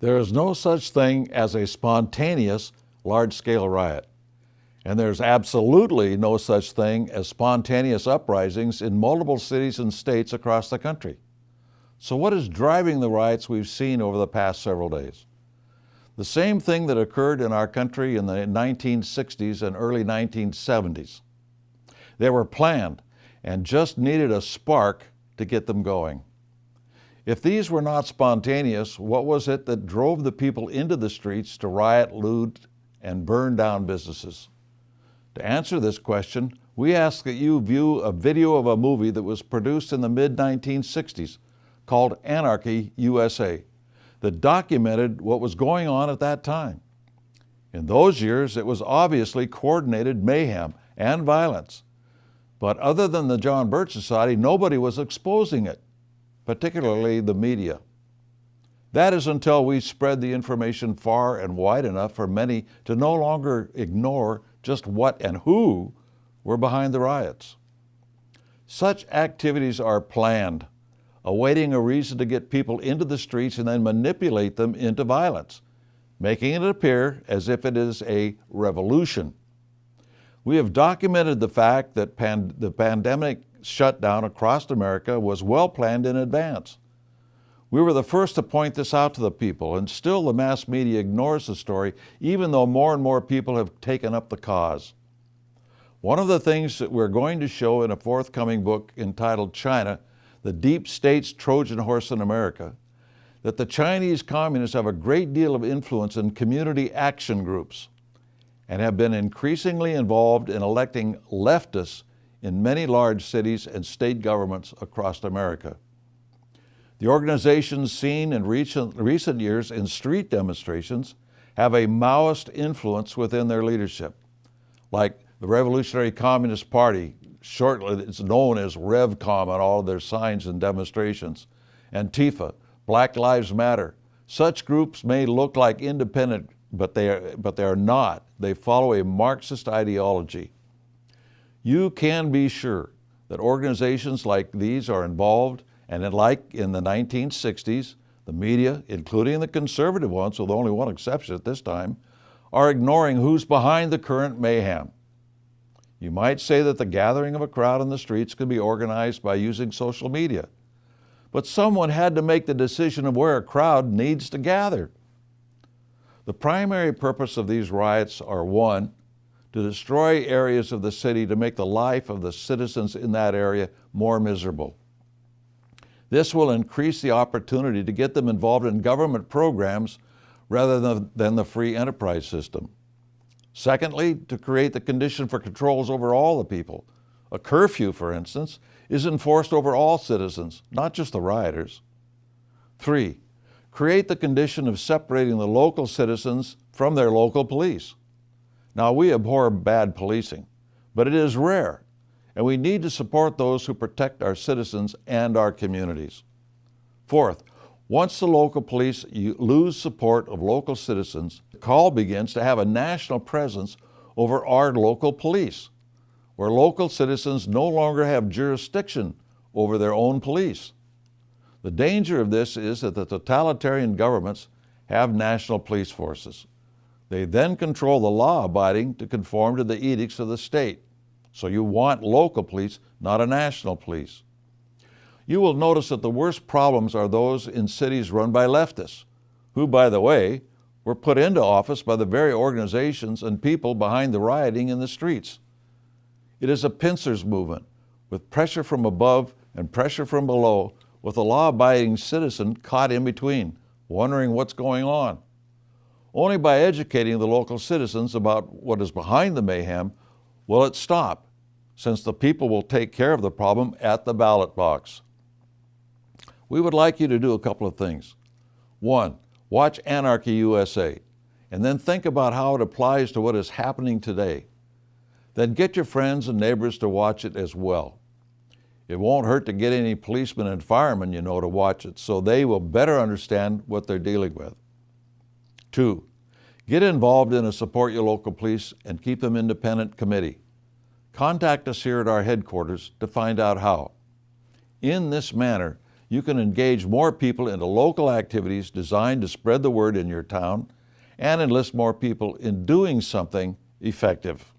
There is no such thing as a spontaneous large-scale riot, and there's absolutely no such thing as spontaneous uprisings in multiple cities and states across the country. So what is driving the riots we've seen over the past several days? The same thing that occurred in our country in the 1960s and early 1970s. They were planned and just needed a spark to get them going. If these were not spontaneous, what was it that drove the people into the streets to riot, loot, and burn down businesses? To answer this question, we ask that you view a video of a movie that was produced in the mid-1960s called Anarchy, USA, that documented what was going on at that time. In those years, it was obviously coordinated mayhem and violence. But other than the John Birch Society, nobody was exposing it, particularly the media. That is until we spread the information far and wide enough for many to no longer ignore just what and who were behind the riots. Such activities are planned, awaiting a reason to get people into the streets and then manipulate them into violence, making it appear as if it is a revolution. We have documented the fact that the pandemic shutdown across America was well planned in advance. We were the first to point this out to the people, and still the mass media ignores the story, even though more and more people have taken up the cause. One of the things that we're going to show in a forthcoming book entitled China, the Deep State's Trojan Horse in America, that the Chinese communists have a great deal of influence in community action groups and have been increasingly involved in electing leftists in many large cities and state governments across America. The organizations seen in recent years in street demonstrations have a Maoist influence within their leadership, like the Revolutionary Communist Party, shortly it's known as RevCom on all of their signs and demonstrations, Antifa, Black Lives Matter. Such groups may look like independent, but they are not. They follow a Marxist ideology. You can be sure that organizations like these are involved, and like in the 1960s, the media, including the conservative ones, with only one exception at this time, are ignoring who's behind the current mayhem. You might say that the gathering of a crowd in the streets could be organized by using social media, but someone had to make the decision of where a crowd needs to gather. The primary purpose of these riots are, one, to destroy areas of the city to make the life of the citizens in that area more miserable. This will increase the opportunity to get them involved in government programs rather than the free enterprise system. Secondly, to create the condition for controls over all the people. A curfew, for instance, is enforced over all citizens, not just the rioters. 3, create the condition of separating the local citizens from their local police. Now, we abhor bad policing, but it is rare, and we need to support those who protect our citizens and our communities. 4th, once the local police lose support of local citizens, the call begins to have a national presence over our local police, where local citizens no longer have jurisdiction over their own police. The danger of this is that the totalitarian governments have national police forces. They then control the law-abiding to conform to the edicts of the state. So you want local police, not a national police. You will notice that the worst problems are those in cities run by leftists, who, by the way, were put into office by the very organizations and people behind the rioting in the streets. It is a pincers movement, with pressure from above and pressure from below, with a law-abiding citizen caught in between, wondering what's going on. Only by educating the local citizens about what is behind the mayhem will it stop, since the people will take care of the problem at the ballot box. We would like you to do a couple of things. 1, watch Anarchy USA, and then think about how it applies to what is happening today. Then get your friends and neighbors to watch it as well. It won't hurt to get any policemen and firemen you know to watch it, so they will better understand what they're dealing with. 2, get involved in a Support Your Local Police and Keep Them Independent committee. Contact us here at our headquarters to find out how. In this manner, you can engage more people into local activities designed to spread the word in your town and enlist more people in doing something effective.